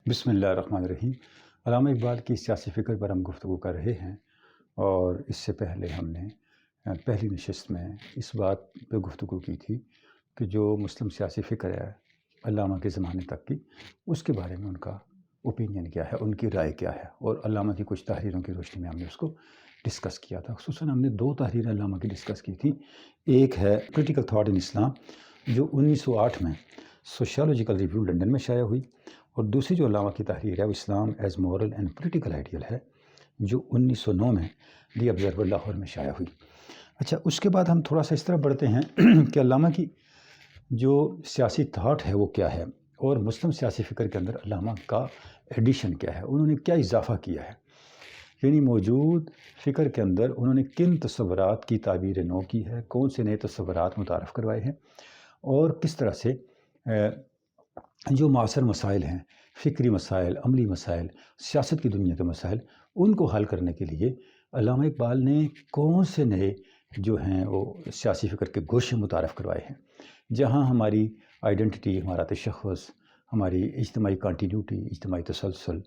بسم اللہ الرحمن الرحیم۔ علامہ اقبال کی سیاسی فکر پر ہم گفتگو کر رہے ہیں، اور اس سے پہلے ہم نے پہلی نشست میں اس بات پہ گفتگو کی تھی کہ جو مسلم سیاسی فکر ہے علامہ کے زمانے تک کی، اس کے بارے میں ان کا اوپینین کیا ہے، ان کی رائے کیا ہے، اور علامہ کی کچھ تحریروں کی روشنی میں ہم نے اس کو ڈسکس کیا تھا۔ خصوصاً ہم نے دو تحریریں علامہ کی ڈسکس کی تھی۔ ایک ہے کریٹیکل تھاٹ ان اسلام، جو 1908 میں سوشیولوجیکل ریویو لنڈن میں شائع ہوئی، اور دوسری جو علامہ کی تحریر ہے وہ Islam as moral and political ideal ہے، جو 1909 میں دی آبزرور لاہور میں شائع ہوئی۔ اچھا، اس کے بعد ہم تھوڑا سا اس طرح بڑھتے ہیں کہ علامہ کی جو سیاسی تھاٹ ہے وہ کیا ہے، اور مسلم سیاسی فکر کے اندر علامہ کا ایڈیشن کیا ہے، انہوں نے کیا اضافہ کیا ہے، یعنی موجود فکر کے اندر انہوں نے کن تصورات کی تعبیر نو کی ہے، کون سے نئے تصورات متعارف کروائے ہیں، اور کس طرح سے جو معاصر مسائل ہیں، فکری مسائل، عملی مسائل، سیاست کی دنیا کے مسائل، ان کو حل کرنے کے لیے علامہ اقبال نے کون سے نئے جو ہیں وہ سیاسی فکر کے گوشے متعارف کروائے ہیں، جہاں ہماری آئیڈینٹی، ہمارا تشخص، ہماری اجتماعی کنٹینیوٹی، اجتماعی تسلسل،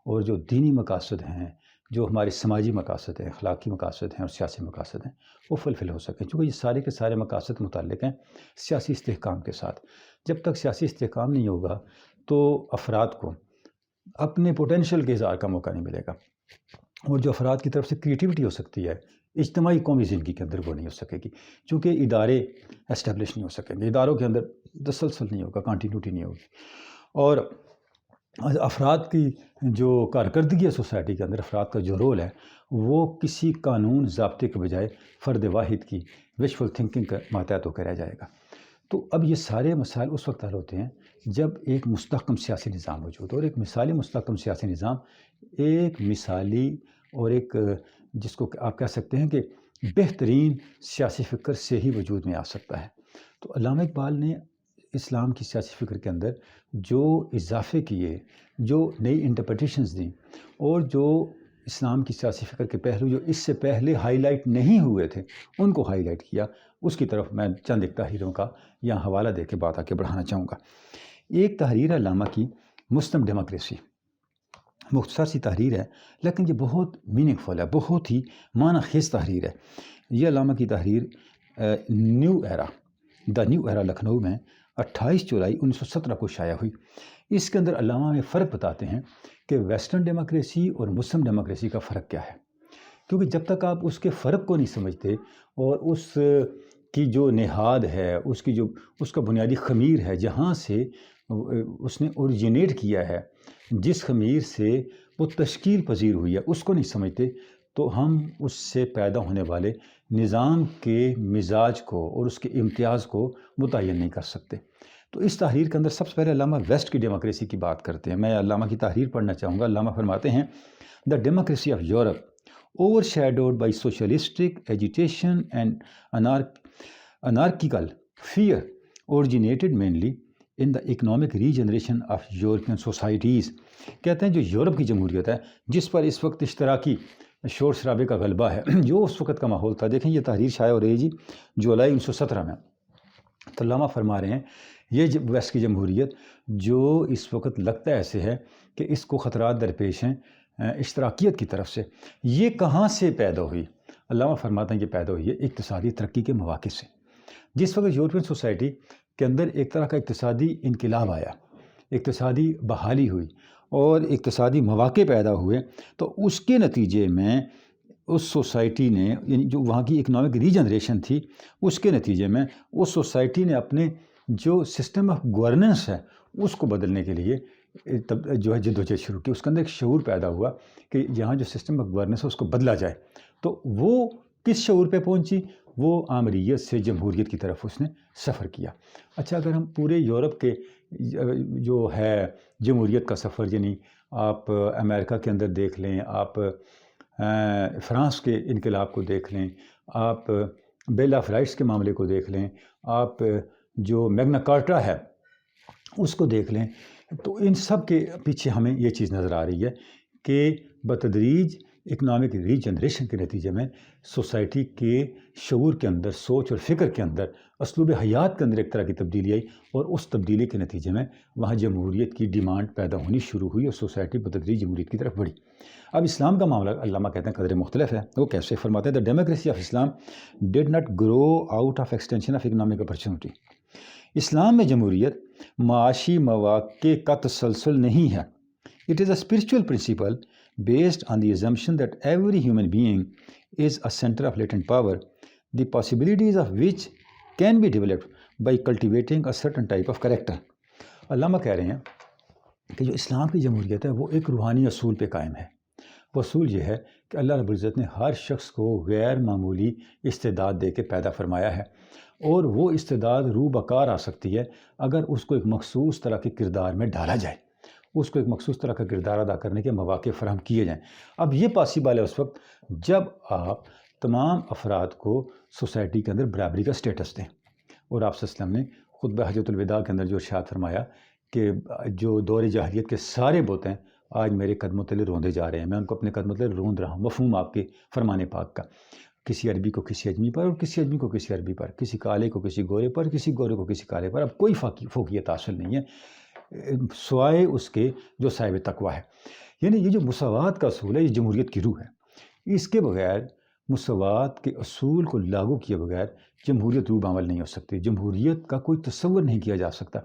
اور جو دینی مقاصد ہیں، جو ہمارے سماجی مقاصد ہیں، اخلاقی مقاصد ہیں اور سیاسی مقاصد ہیں، وہ فلفل ہو سکیں، چونکہ یہ سارے کے سارے مقاصد متعلق ہیں سیاسی استحکام کے ساتھ۔ جب تک سیاسی استحکام نہیں ہوگا تو افراد کو اپنے پوٹینشیل کے اظہار کا موقع نہیں ملے گا، اور جو افراد کی طرف سے کریٹیوٹی ہو سکتی ہے اجتماعی قومی زندگی کے اندر، وہ نہیں ہو سکے گی، چونکہ ادارے اسٹیبلش نہیں ہو سکیں گے، اداروں کے اندر تسلسل نہیں ہوگا، کنٹینیوٹی نہیں ہوگی، اور افراد کی جو کارکردگی ہے سوسائٹی کے اندر، افراد کا جو رول ہے وہ کسی قانون ضابطے کے بجائے فرد واحد کی وشفل تھنکنگ کا ماتحت ہو کے رہ جائے گا۔ تو اب یہ سارے مسائل اس وقت حل ہوتے ہیں جب ایک مستحکم سیاسی نظام موجود ہو، اور ایک مثالی مستحکم سیاسی نظام ایک مثالی اور ایک جس کو آپ کہہ سکتے ہیں کہ بہترین سیاسی فکر سے ہی وجود میں آ سکتا ہے۔ تو علامہ اقبال نے اسلام کی سیاسی فکر کے اندر جو اضافے کیے، جو نئی انٹرپریٹیشنز دیں، اور جو اسلام کی سیاسی فکر کے پہلو جو اس سے پہلے ہائی لائٹ نہیں ہوئے تھے، ان کو ہائی لائٹ کیا، اس کی طرف میں چند ایک تحریروں کا یہاں حوالہ دے کے بات آگے بڑھانا چاہوں گا۔ ایک تحریر علامہ کی مسلم ڈیموکریسی، مختصر سی تحریر ہے، لیکن یہ بہت میننگ فل ہے، بہت ہی معنی خیز تحریر ہے۔ یہ علامہ کی تحریر نیو ایرا لکھنؤ میں 28 جولائی 1917 کو شائع ہوئی۔ اس کے اندر علامہ میں فرق بتاتے ہیں کہ ویسٹرن ڈیموکریسی اور مسلم ڈیموکریسی کا فرق کیا ہے، کیونکہ جب تک آپ اس کے فرق کو نہیں سمجھتے، اور اس کی جو نہاد ہے، اس کا بنیادی خمیر ہے، جہاں سے اس نے اوریجنیٹ کیا ہے، جس خمیر سے وہ تشکیل پذیر ہوئی ہے، اس کو نہیں سمجھتے، تو ہم اس سے پیدا ہونے والے نظام کے مزاج کو اور اس کے امتیاز کو متعین نہیں کر سکتے۔ تو اس تحریر کے اندر سب سے پہلے علامہ ویسٹ کی ڈیموکریسی کی بات کرتے ہیں۔ میں علامہ کی تحریر پڑھنا چاہوں گا۔ علامہ فرماتے ہیں، the democracy of Europe overshadowed by socialistic agitation and anarchical fear originated mainly in the economic regeneration of European societies۔ کہتے ہیں جو یورپ کی جمہوریت ہے، جس پر اس وقت اشتراکی شور شرابے کا غلبہ ہے، جو اس وقت کا ماحول تھا۔ دیکھیں یہ تحریر شائع ہو رہی ہے جی جولائی 1917 میں، تو علامہ فرما رہے ہیں یہ ویسٹ کی جمہوریت جو اس وقت لگتا ایسے ہے کہ اس کو خطرات درپیش ہیں اشتراکیت کی طرف سے، یہ کہاں سے پیدا ہوئی؟ علامہ فرماتے ہیں یہ پیدا ہوئی ہے اقتصادی ترقی کے مواقع سے۔ جس وقت یورپین سوسائٹی کے اندر ایک طرح کا اقتصادی انقلاب آیا، اقتصادی بحالی ہوئی اور اقتصادی مواقع پیدا ہوئے، تو اس کے نتیجے میں اس سوسائٹی نے، یعنی جو وہاں کی اکنامک ریجنریشن تھی، اس کے نتیجے میں اس سوسائٹی نے اپنے جو سسٹم آف گورننس ہے اس کو بدلنے کے لیے جو ہے جدوجہد شروع کی۔ اس کے اندر ایک شعور پیدا ہوا کہ یہاں جو سسٹم آف گورننس ہے اس کو بدلا جائے۔ تو وہ کس شعور پہ پہنچی؟ وہ آمریت سے جمہوریت کی طرف اس نے سفر کیا۔ اچھا، اگر ہم پورے یورپ کے جو ہے جمہوریت کا سفر، یعنی آپ امریکہ کے اندر دیکھ لیں، آپ فرانس کے انقلاب کو دیکھ لیں، آپ بیل آف رائٹس کے معاملے کو دیکھ لیں، آپ جو میگنا کارٹا ہے اس کو دیکھ لیں، تو ان سب کے پیچھے ہمیں یہ چیز نظر آ رہی ہے کہ بتدریج اکنامک ری جنریشن کے نتیجے میں سوسائٹی کے شعور کے اندر، سوچ اور فکر کے اندر، اسلوب حیات کے اندر ایک طرح کی تبدیلی آئی، اور اس تبدیلی کے نتیجے میں وہاں جمہوریت کی ڈیمانڈ پیدا ہونی شروع ہوئی اور سوسائٹی بتدریج جمہوریت کی طرف بڑھی۔ اب اسلام کا معاملہ علامہ کہتے ہیں قدر مختلف ہے۔ وہ کیسے فرماتے ہیں؟ The democracy of Islam did not grow out of extension of economic opportunity. اسلام میں جمہوریت معاشی مواقع کا تسلسل نہیں ہے۔ It is a spiritual principle based on the assumption that every human being is a center of latent power, the possibilities of which can be developed by cultivating a certain type of character۔ علامہ کہہ رہے ہیں کہ جو اسلام کی جمہوریت ہے وہ ایک روحانی اصول پہ قائم ہے۔ وہ اصول یہ ہے کہ اللہ رب العزت نے ہر شخص کو غیر معمولی استعداد دے کے پیدا فرمایا ہے، اور وہ استعداد روح بکار آ سکتی ہے اگر اس کو ایک مخصوص طرح کے کردار میں ڈالا جائے، اس کو ایک مخصوص طرح کا کردار ادا کرنے کے مواقع فراہم کیے جائیں۔ اب یہ پاسبل ہے اس وقت جب آپ تمام افراد کو سوسائٹی کے اندر برابری کا سٹیٹس دیں۔ اور آپ صلی اللہ علیہ وسلم نے خطبہ حجۃ الوداع کے اندر جو ارشاد فرمایا کہ جو دور جاہلیت کے سارے بت ہیں آج میرے قدموں تلے روندے جا رہے ہیں، میں ان کو اپنے قدموں تلے روند رہا ہوں۔ مفہوم آپ کے فرمان پاک کا، کسی عربی کو کسی اجمی پر، اور کسی اجمی کو کسی عربی پر، کسی کالے کو کسی گورے پر، کسی گورے کو کسی کالے پر، اب کوئی فوقیت حاصل نہیں ہے سوائے اس کے جو صاحب تقویٰ ہے۔ یعنی یہ جو مساوات کا اصول ہے یہ جمہوریت کی روح ہے۔ اس کے بغیر، مساوات کے اصول کو لاگو کیے بغیر جمہوریت روح بعمل نہیں ہو سکتی، جمہوریت کا کوئی تصور نہیں کیا جا سکتا۔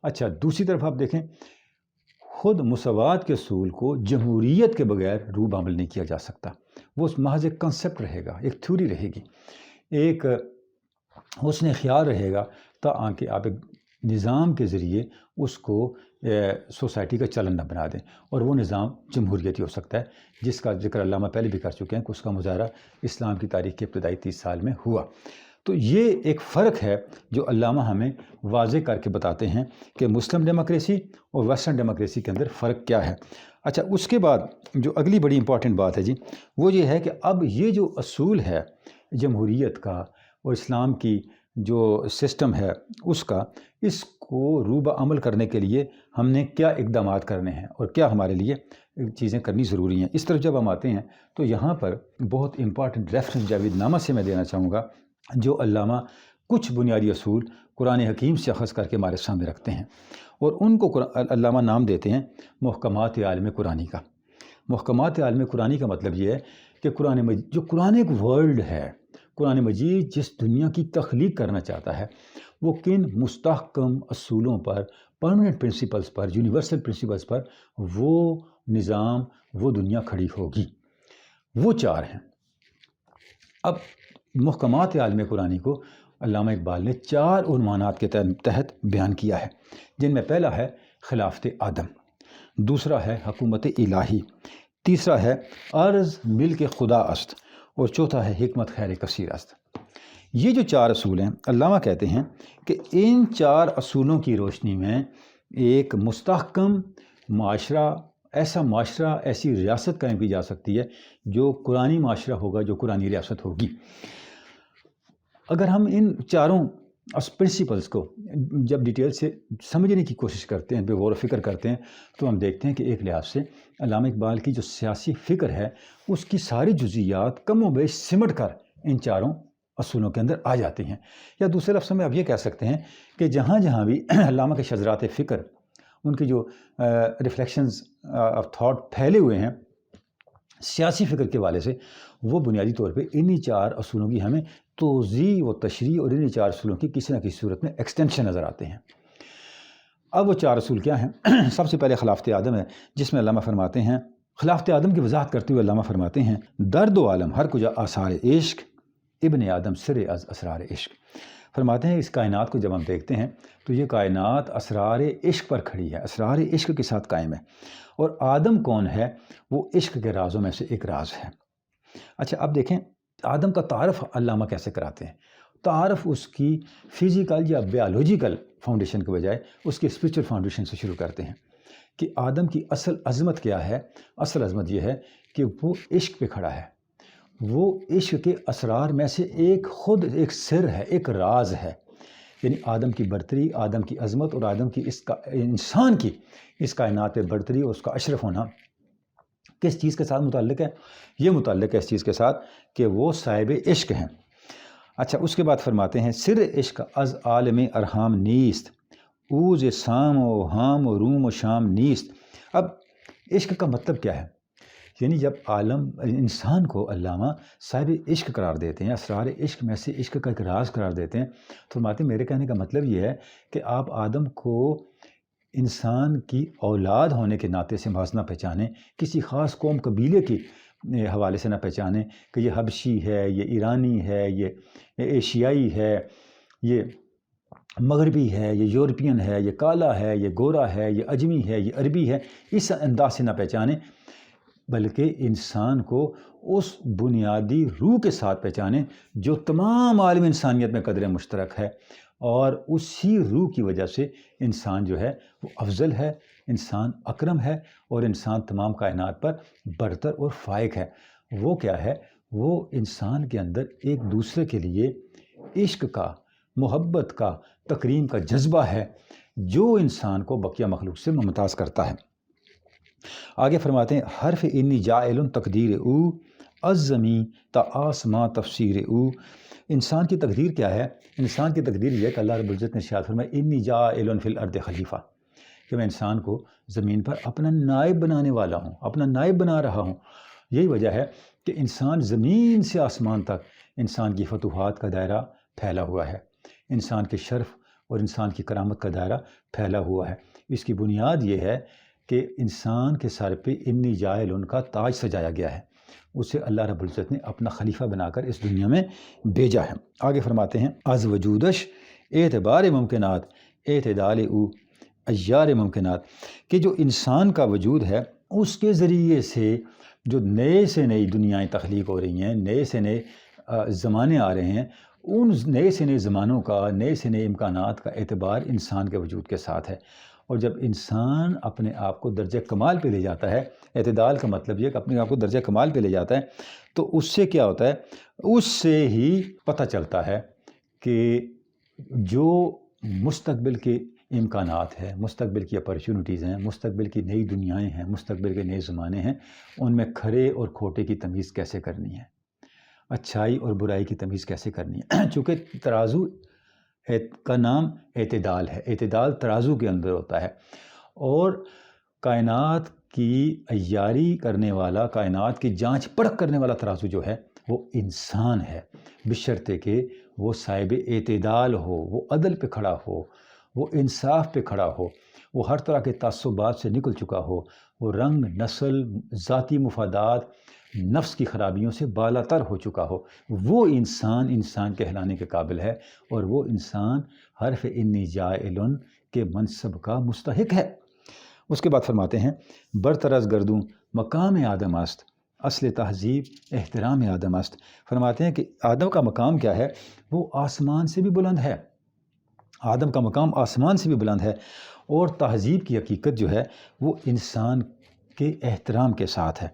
اچھا، دوسری طرف آپ دیکھیں، خود مساوات کے اصول کو جمہوریت کے بغیر روح بعمل نہیں کیا جا سکتا۔ وہ محض ایک کنسیپٹ رہے گا، ایک تھیوری رہے گی، ایک حسن خیال رہے گا، تاکہ آپ ایک نظام کے ذریعے اس کو سوسائٹی کا چلن نہ بنا دیں، اور وہ نظام جمہوریت ہی ہو سکتا ہے، جس کا ذکر علامہ پہلے بھی کر چکے ہیں کہ اس کا مظاہرہ اسلام کی تاریخ کے ابتدائی 30 سال میں ہوا۔ تو یہ ایک فرق ہے جو علامہ ہمیں واضح کر کے بتاتے ہیں کہ مسلم ڈیموکریسی اور ویسٹرن ڈیموکریسی کے اندر فرق کیا ہے۔ اچھا، اس کے بعد جو اگلی بڑی امپورٹنٹ بات ہے جی، وہ یہ ہے کہ اب یہ جو اصول ہے جمہوریت کا اور اسلام کی جو سسٹم ہے اس کو روبہ عمل کرنے کے لیے ہم نے کیا اقدامات کرنے ہیں اور کیا ہمارے لیے چیزیں کرنی ضروری ہیں۔ اس طرف جب ہم آتے ہیں تو یہاں پر بہت امپورٹنٹ ریفرنس جاوید نامہ سے میں دینا چاہوں گا، جو علامہ کچھ بنیادی اصول قرآن حکیم سے اخذ کر کے ہمارے سامنے رکھتے ہیں، اور ان کو علامہ نام دیتے ہیں محکمات عالم قرآنی کا۔ محکمات عالم قرآنی کا مطلب یہ ہے کہ قرآن مجید جو قرآن ایک ورلڈ ہے، قرآن مجید جس دنیا کی تخلیق کرنا چاہتا ہے، وہ کن مستحکم اصولوں پر، پرماننٹ پرنسپلز پر، یونیورسل پرنسپلز پر وہ نظام، وہ دنیا کھڑی ہوگی۔ وہ 4 ہیں۔ اب محکمات عالم قرآنی کو علامہ اقبال نے 4 عنوانات کے تحت بیان کیا ہے، جن میں پہلا ہے خلافت آدم، دوسرا ہے حکومت الہی، تیسرا ہے عرض ملک خدا است، اور چوتھا ہے حکمت خیر کثیر است۔ یہ جو 4 اصول ہیں، علامہ کہتے ہیں کہ ان 4 اصولوں کی روشنی میں ایک مستحکم معاشرہ، ایسی ریاست قائم کی جا سکتی ہے جو قرآنی معاشرہ ہوگا، جو قرآنی ریاست ہوگی۔ اگر ہم ان 4 پرنسپلز کو جب ڈیٹیل سے سمجھنے کی کوشش کرتے ہیں، بے غور و فکر کرتے ہیں، تو ہم دیکھتے ہیں کہ ایک لحاظ سے علامہ اقبال کی جو سیاسی فکر ہے اس کی ساری جزئیات کم و بیش سمٹ کر ان 4 اصولوں کے اندر آ جاتی ہیں۔ یا دوسرے لفظوں میں آپ یہ کہہ سکتے ہیں کہ جہاں جہاں بھی علامہ کے شذرات فکر، ان کی جو ریفلیکشنز آف تھاٹ پھیلے ہوئے ہیں سیاسی فکر کے والے سے، وہ بنیادی طور پہ انہی 4 اصولوں کی ہمیں توضیح و تشریح اور انہی 4 اصولوں کی کسی نہ کسی صورت میں ایکسٹینشن نظر آتے ہیں۔ اب وہ 4 اصول کیا ہیں؟ سب سے پہلے خلافت آدم ہے، جس میں علامہ فرماتے ہیں، خلافت آدم کی وضاحت کرتے ہوئے علامہ فرماتے ہیں، درد و عالم ہر کجا آثار عشق، ابن آدم سر از اسرار عشق۔ فرماتے ہیں اس کائنات کو جب ہم دیکھتے ہیں تو یہ کائنات اسرار عشق پر کھڑی ہے، اسرار عشق کے ساتھ قائم ہے، اور آدم کون ہے؟ وہ عشق کے رازوں میں سے ایک راز ہے۔ اچھا، اب دیکھیں آدم کا تعارف علامہ کیسے کراتے ہیں۔ تعارف اس کی فزیکل یا بیالوجیکل فاؤنڈیشن کے بجائے اس کی اسپرچل فاؤنڈیشن سے شروع کرتے ہیں کہ آدم کی اصل عظمت کیا ہے۔ اصل عظمت یہ ہے کہ وہ عشق پہ کھڑا ہے، وہ عشق کے اسرار میں سے خود ایک سر ہے، ایک راز ہے۔ یعنی آدم کی برتری، آدم کی عظمت اور آدم کی انسان کی اس کائنات پہ برتری اور اس کا اشرف ہونا کس چیز کے ساتھ متعلق ہے؟ یہ متعلق ہے اس چیز کے ساتھ کہ وہ صاحب عشق ہیں۔ اچھا، اس کے بعد فرماتے ہیں سر عشق از عالم ارحام نیست، اوز سام و حام و روم و شام نیست۔ اب عشق کا مطلب کیا ہے؟ یعنی جب عالم انسان کو علامہ صاحب عشق قرار دیتے ہیں، اسرار عشق میں سے عشق کا ایک راز قرار دیتے ہیں، تو فرماتے ہیں میرے کہنے کا مطلب یہ ہے کہ آپ آدم کو انسان کی اولاد ہونے کے ناطے سے محض نہ پہچانیں، کسی خاص قوم قبیلے کے حوالے سے نہ پہچانیں کہ یہ حبشی ہے، یہ ایرانی ہے، یہ ایشیائی ہے، یہ مغربی ہے، یہ یورپین ہے، یہ کالا ہے، یہ گورا ہے، یہ اجمی ہے، یہ عربی ہے، اس انداز سے نہ پہچانیں، بلکہ انسان کو اس بنیادی روح کے ساتھ پہچانیں جو تمام عالم انسانیت میں قدر مشترک ہے، اور اسی روح کی وجہ سے انسان جو ہے وہ افضل ہے، انسان اکرم ہے، اور انسان تمام کائنات پر برتر اور فائق ہے۔ وہ کیا ہے؟ وہ انسان کے اندر ایک دوسرے کے لیے عشق کا، محبت کا، تکریم کا جذبہ ہے جو انسان کو بقیہ مخلوق سے ممتاز کرتا ہے۔ آگے فرماتے ہیں حرف انی جائل تقدیر او از زمیں تا آسماں تفسیر او۔ انسان کی تقدیر کیا ہے؟ انسان کی تقدیر یہ ہے کہ اللہ رب العزت نے ارشاد فرمایا انی جائل فی الارض خلیفہ، کہ میں انسان کو زمین پر اپنا نائب بنانے والا ہوں، اپنا نائب بنا رہا ہوں۔ یہی وجہ ہے کہ انسان زمین سے آسمان تک انسان کی فتوحات کا دائرہ پھیلا ہوا ہے، انسان کے شرف اور انسان کی کرامت کا دائرہ پھیلا ہوا ہے۔ اس کی بنیاد یہ ہے کہ انسان کے سر پہ انی جائل ان کا تاج سجایا گیا ہے، اسے اللہ رب العزت نے اپنا خلیفہ بنا کر اس دنیا میں بھیجا ہے۔ آگے فرماتے ہیں از وجودش اعتبار ممکنات اعتدال او ایار ممکنات، کہ جو انسان کا وجود ہے اس کے ذریعے سے جو نئے سے نئی دنیایں تخلیق ہو رہی ہیں، نئے سے نئے زمانے آ رہے ہیں، ان نئے سے نئے زمانوں کا، نئے سے نئے امکانات کا اعتبار انسان کے وجود کے ساتھ ہے۔ اور جب انسان اپنے آپ کو درجہ کمال پہ لے جاتا ہے، اعتدال کا مطلب یہ کہ اپنے آپ کو درجہ کمال پہ لے جاتا ہے، تو اس سے کیا ہوتا ہے؟ اس سے ہی پتہ چلتا ہے کہ جو مستقبل کے امکانات ہیں، مستقبل کی اپرچونٹیز ہیں، مستقبل کی نئی دنیایں ہیں، مستقبل کے نئے زمانے ہیں، ان میں کھرے اور کھوٹے کی تمیز کیسے کرنی ہے، اچھائی اور برائی کی تمیز کیسے کرنی ہے۔ چونکہ ترازو کا نام اعتدال ہے، اعتدال ترازو کے اندر ہوتا ہے، اور کائنات کی عیاری کرنے والا، کائنات کی جانچ پرکھ کرنے والا ترازو جو ہے وہ انسان ہے، بشرطے کہ وہ صاحب اعتدال ہو، وہ عدل پہ کھڑا ہو، وہ انصاف پہ کھڑا ہو، وہ ہر طرح کے تعصبات سے نکل چکا ہو، وہ رنگ، نسل، ذاتی مفادات، نفس کی خرابیوں سے بالا تر ہو چکا ہو، وہ انسان کہلانے کے قابل ہے، اور وہ انسان حرف انی جائل کے منصب کا مستحق ہے۔ اس کے بعد فرماتے ہیں برتر از گردوں مقام آدم است اصل تہذیب احترام آدم است۔ فرماتے ہیں کہ آدم کا مقام کیا ہے؟ وہ آسمان سے بھی بلند ہے، آدم کا مقام آسمان سے بھی بلند ہے، اور تہذیب کی حقیقت جو ہے وہ انسان کے احترام کے ساتھ ہے۔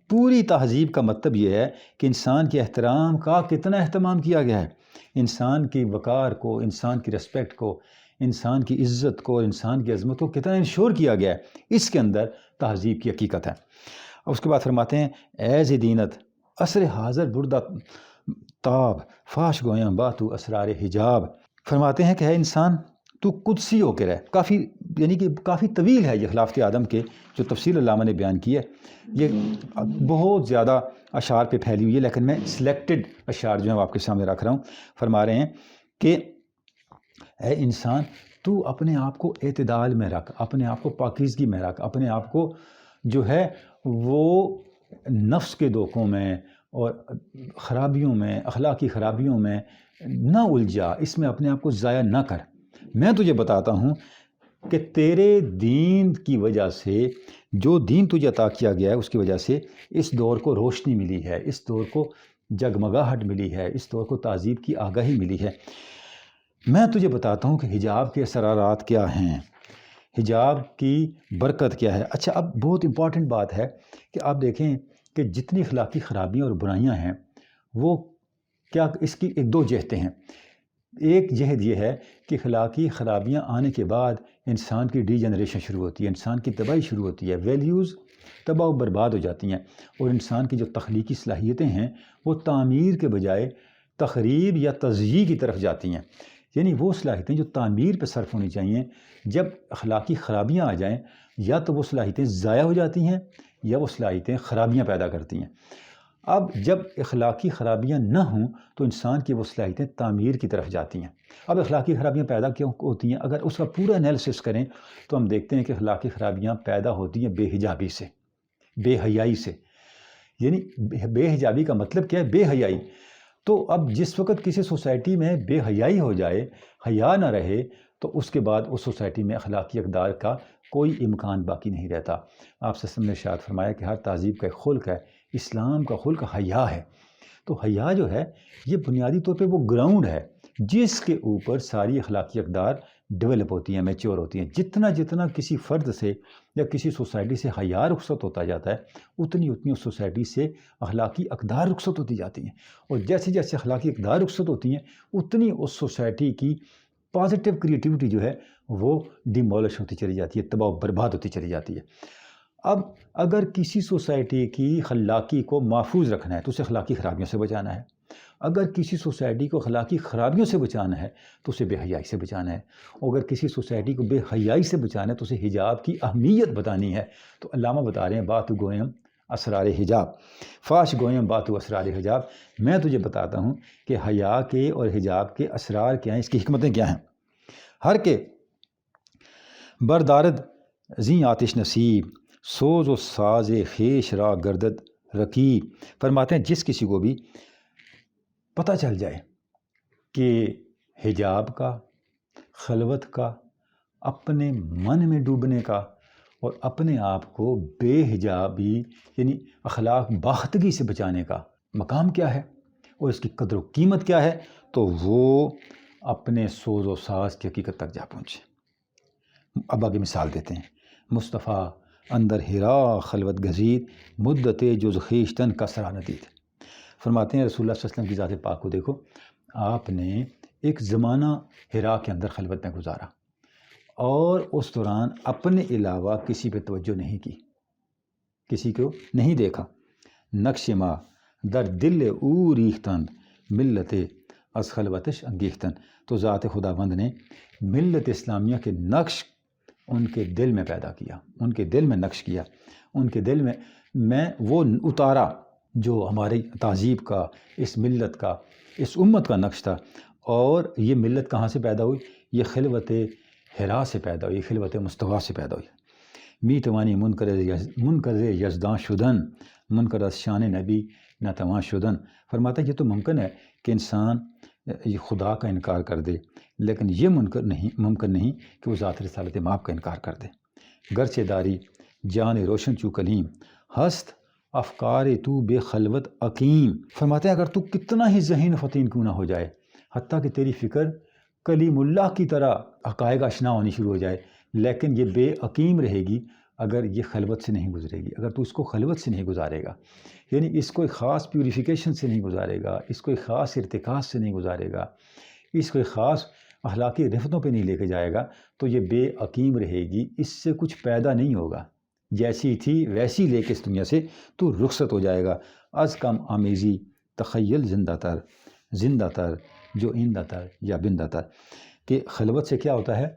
پوری تہذیب کا مطلب یہ ہے کہ انسان کے احترام کا کتنا اہتمام کیا گیا ہے، انسان کی وقار کو، انسان کی رسپیکٹ کو، انسان کی عزت کو، انسان کی عظمت کو کتنا انشور کیا گیا ہے، اس کے اندر تہذیب کی حقیقت ہے۔ اس کے بعد فرماتے ہیں ایز دینت عصر حاضر بردہ تاب فاش گویاں باتو اسرار حجاب۔ فرماتے ہیں کہ ہے انسان تو قدسی ہو کے رہ، کافی طویل ہے یہ خلافت آدم کے جو تفصیل علامہ نے بیان کی ہے، یہ بہت زیادہ اشعار پہ پھیلی ہوئی ہے، لیکن میں سلیکٹڈ اشعار جو ہیں وہ آپ کے سامنے رکھ رہا ہوں۔ فرما رہے ہیں کہ اے انسان تو اپنے آپ کو اعتدال میں رکھ، اپنے آپ کو پاکیزگی میں رکھ، اپنے آپ کو جو ہے وہ نفس کے دھوکوں میں اور خرابیوں میں، اخلاقی خرابیوں میں نہ الجھا، اس میں اپنے آپ کو ضائع نہ کر۔ میں تجھے بتاتا ہوں کہ تیرے دین کی وجہ سے، جو دین تجھے عطا کیا گیا ہے اس کی وجہ سے اس دور کو روشنی ملی ہے، اس دور کو جگمگاہٹ ملی ہے، اس دور کو تہذیب کی آگاہی ملی ہے۔ میں تجھے بتاتا ہوں کہ حجاب کے اسرارات کیا ہیں، حجاب کی برکت کیا ہے۔ اچھا، اب بہت امپورٹنٹ بات ہے کہ آپ دیکھیں کہ جتنی اخلاقی خرابیاں اور برائیاں ہیں وہ کیا، اس کی ایک دو جہتیں ہیں۔ ایک جہت یہ ہے کہ اخلاقی خرابیاں آنے کے بعد انسان کی ڈی جنریشن شروع ہوتی ہے، انسان کی تباہی شروع ہوتی ہے، ویلیوز تباہ و برباد ہو جاتی ہیں، اور انسان کی جو تخلیقی صلاحیتیں ہیں وہ تعمیر کے بجائے تخریب یا تضییع کی طرف جاتی ہیں۔ یعنی وہ صلاحیتیں جو تعمیر پہ صرف ہونی چاہیے، جب اخلاقی خرابیاں آ جائیں یا تو وہ صلاحیتیں ضائع ہو جاتی ہیں یا وہ صلاحیتیں خرابیاں پیدا کرتی ہیں۔ اب جب اخلاقی خرابیاں نہ ہوں تو انسان کی وہ صلاحیتیں تعمیر کی طرف جاتی ہیں۔ اب اخلاقی خرابیاں پیدا کیوں ہوتی ہیں؟ اگر اس کا پورا انالیسس کریں تو ہم دیکھتے ہیں کہ اخلاقی خرابیاں پیدا ہوتی ہیں بے حجابی سے، بے حیائی سے۔ یعنی بے حجابی کا مطلب کیا ہے؟ بے حیائی۔ تو اب جس وقت کسی سوسائٹی میں بے حیائی ہو جائے، حیا نہ رہے، تو اس کے بعد اس سوسائٹی میں اخلاقی اقدار کا کوئی امکان باقی نہیں رہتا۔ آپ صلی اللہ علیہ وسلم نے ارشاد فرمایا کہ ہر تہذیب کا ایک خلق ہے، اسلام کا خلق حیا ہے۔ تو حیا جو ہے یہ بنیادی طور پہ وہ گراؤنڈ ہے جس کے اوپر ساری اخلاقی اقدار ڈیولپ ہوتی ہیں، میچور ہوتی ہیں۔ جتنا جتنا کسی فرد سے یا کسی سوسائٹی سے حیا رخصت ہوتا جاتا ہے، اتنی اتنی اس سوسائٹی سے اخلاقی اقدار رخصت ہوتی جاتی ہیں، اور جیسے جیسے اخلاقی اقدار رخصت ہوتی ہیں اتنی اس سوسائٹی کی پازیٹیو کریٹیوٹی جو ہے وہ ڈیمولش ہوتی چلی جاتی ہے، تباہ و برباد ہوتی چلی جاتی ہے۔ اب اگر کسی سوسائٹی کی خلاقی کو محفوظ رکھنا ہے تو اسے اخلاقی خرابیوں سے بچانا ہے، اگر کسی سوسائٹی کو اخلاقی خرابیوں سے بچانا ہے تو اسے بے حیائی سے بچانا ہے، اور اگر کسی سوسائٹی کو بے حیائی سے بچانا ہے تو اسے حجاب کی اہمیت بتانی ہے۔ تو علامہ بتا رہے ہیں بات گویم اسرار حجاب، فاش گویم بات اسرار حجاب۔ میں تجھے بتاتا ہوں کہ حیا کے اور حجاب کے اسرار کیا ہیں، اس کی حکمتیں کیا ہیں۔ ہر کے بردارد زی آتش نصیب، سوز و ساز خیش را گردد رقیب۔ فرماتے ہیں جس کسی کو بھی پتہ چل جائے کہ حجاب کا، خلوت کا، اپنے من میں ڈوبنے کا اور اپنے آپ کو بے حجابی یعنی اخلاق باختگی سے بچانے کا مقام کیا ہے اور اس کی قدر و قیمت کیا ہے، تو وہ اپنے سوز و ساز کی حقیقت تک جا پہنچے۔ اب آگے مثال دیتے ہیں۔ مصطفیٰ اندر ہرا خلوت گزید، مدت جز خویشتن کسرا ندید۔ فرماتے ہیں رسول اللہ صلی اللہ علیہ وسلم کی ذات پاک کو دیکھو، آپ نے ایک زمانہ ہرا کے اندر خلوت میں گزارا اور اس دوران اپنے علاوہ کسی پہ توجہ نہیں کی، کسی کو نہیں دیکھا۔ نقش ما در دل او ریختند، ملت از خلوتش انگیختن۔ تو ذات خداوند نے ملت اسلامیہ کے نقش ان کے دل میں پیدا کیا، ان کے دل میں نقش کیا، ان کے دل میں وہ اتارا جو ہماری تہذیب کا، اس ملت کا، اس امت کا نقش تھا۔ اور یہ ملت کہاں سے پیدا ہوئی؟ یہ خلوت ہرا سے پیدا ہوئی، خلوت مصطفیٰ سے پیدا ہوئی۔ می توانی منکر یزداں شدن، منکر از شان نبی نتواں شدن۔ فرماتا ہے یہ تو ممکن ہے کہ انسان یہ خدا کا انکار کر دے، لیکن یہ ممکن نہیں کہ وہ ذات رسالت مآب کا انکار کر دے۔ گرچہ داری جان روشن چو کلیم، ہست افکار تو بے خلوت عقیم۔ فرماتے ہیں اگر تو کتنا ہی ذہین فطین کیوں نہ ہو جائے، حتیٰ کہ تیری فکر کلیم اللہ کی طرح حقائق آشنا ہونی شروع ہو جائے، لیکن یہ بے عقیم رہے گی اگر یہ خلوت سے نہیں گزرے گی، اگر تو اس کو خلوت سے نہیں گزارے گا، یعنی اس کو ایک خاص پیوریفیکیشن سے نہیں گزارے گا، اس کو ایک خاص ارتکاز سے نہیں گزارے گا، اس کو ایک خاص اخلاقی رفتوں پہ نہیں لے کے جائے گا، تو یہ بے عقیم رہے گی، اس سے کچھ پیدا نہیں ہوگا، جیسی تھی ویسی لے کے اس دنیا سے تو رخصت ہو جائے گا۔ از کم آمیزی تخیل زندہ تر جو ایندہ تر یا بندہ تر، کہ خلوت سے کیا ہوتا ہے؟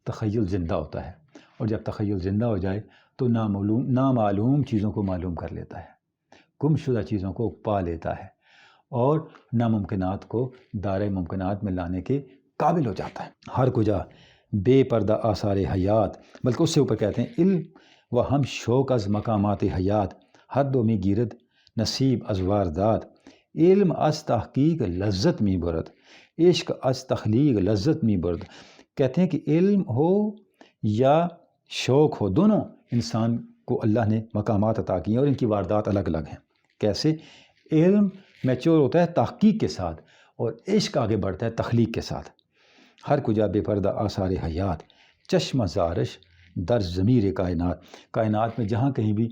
تخیل زندہ ہوتا ہے، اور جب تخیل زندہ ہو جائے تو نامعلوم چیزوں کو معلوم کر لیتا ہے، گم شدہ چیزوں کو پا لیتا ہے، اور ناممکنات کو دائرۂ ممکنات میں لانے کے قابل ہو جاتا ہے۔ ہر کجا بے پردہ آثار حیات، بلکہ اس سے اوپر کہتے ہیں علم و ہم شوق از مقامات حیات، حد و می گیرد نصیب از واردات۔ علم از تحقیق لذت می برد، عشق از تخلیق لذت می برد۔ کہتے ہیں کہ علم ہو یا شوق ہو، دونوں انسان کو اللہ نے مقامات عطا کیے ہیں، اور ان کی واردات الگ الگ ہیں۔ کیسے؟ علم میچور ہوتا ہے تحقیق کے ساتھ، اور عشق آگے بڑھتا ہے تخلیق کے ساتھ۔ ہر کجا بے پردہ آثار حیات، چشم زارش در ضمیر کائنات۔ کائنات میں جہاں کہیں بھی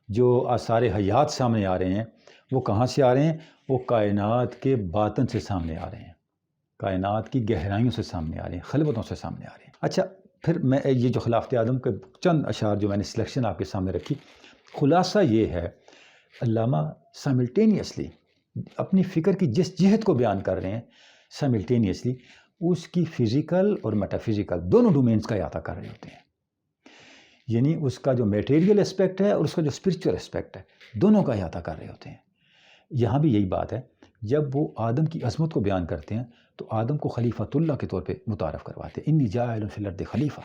جو آثار حیات سامنے آ رہے ہیں، وہ کہاں سے آ رہے ہیں؟ وہ کائنات کے باطن سے سامنے آ رہے ہیں، کائنات کی گہرائیوں سے سامنے آ رہے ہیں، خلوتوں سے سامنے آ رہے ہیں۔ اچھا، پھر میں یہ جو خلافت آدم کے چند اشعار جو میں نے سلیکشن آپ کے سامنے رکھی، خلاصہ یہ ہے، علامہ سائملٹینیسلی اپنی فکر کی جس جہت کو بیان کر رہے ہیں، سائملٹینیسلی اس کی فزیکل اور میٹا فزیکل دونوں ڈومینز کا احاطہ کر رہے ہوتے ہیں. یعنی اس کا جو میٹیریل اسپیکٹ ہے اور اس کا جو اسپرچول اسپیکٹ ہے، دونوں کا احاطہ کر رہے ہوتے ہیں. یہاں بھی یہی بات ہے، جب وہ آدم کی عظمت کو بیان کرتے ہیں تو آدم کو خلیفۃ اللہ کے طور پہ متعارف کرواتے ہیں، انی جاعل فی الارض خلیفہ،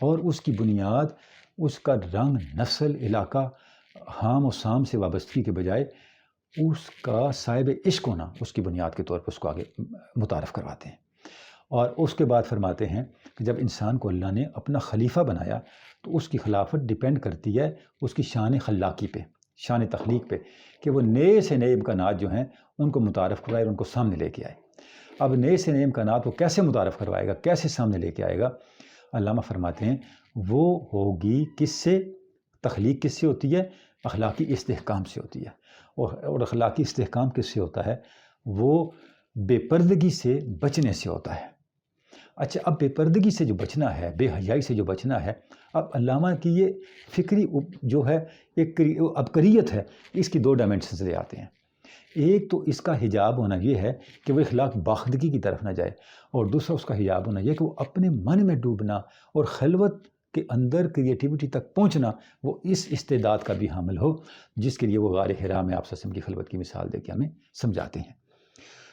اور اس کی بنیاد، اس کا رنگ، نسل، علاقہ، حام و سام سے وابستگی کے بجائے اس کا صاحب عشق ہونا اس کی بنیاد کے طور پر اس کو آگے متعارف کرواتے ہیں. اور اس کے بعد فرماتے ہیں کہ جب انسان کو اللہ نے اپنا خلیفہ بنایا تو اس کی خلافت ڈیپینڈ کرتی ہے اس کی شان خلاقی پہ، شان تخلیق پہ، کہ وہ نئے سے نئے امکانات جو ہیں ان کو متعارف کروائے اور ان کو سامنے لے کے آئے. اب نئے سے نئے امکانات کو کیسے متعارف کروائے گا، کیسے سامنے لے کے آئے گا؟ علامہ فرماتے ہیں وہ ہوگی کس سے، تخلیق کس سے ہوتی ہے؟ اخلاقی استحکام سے ہوتی ہے. اور اخلاقی استحکام کس سے ہوتا ہے؟ وہ بے پردگی سے بچنے سے ہوتا ہے. اچھا، اب بے پردگی سے جو بچنا ہے، بے حیائی سے جو بچنا ہے، اب علامہ کی یہ فکری جو ہے ایک عبقریت ہے، اس کی دو ڈائمنشنز لے آتے ہیں. ایک تو اس کا حجاب ہونا یہ ہے کہ وہ اخلاق باخدگی کی طرف نہ جائے، اور دوسرا اس کا حجاب ہونا یہ کہ وہ اپنے من میں ڈوبنا اور خلوت کے اندر کریٹیوٹی تک پہنچنا، وہ اس استعداد کا بھی حامل ہو جس کے لیے وہ غار حرا میں آپ صلی اللہ علیہ وسلم کی خلوت کی مثال دے کے ہمیں سمجھاتے ہیں.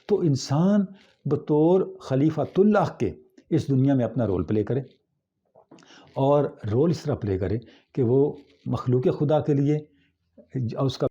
تو انسان بطور خلیفۃ اللہ کے اس دنیا میں اپنا رول پلے کرے، اور رول اس طرح پلے کرے کہ وہ مخلوق خدا کے لیے اس کا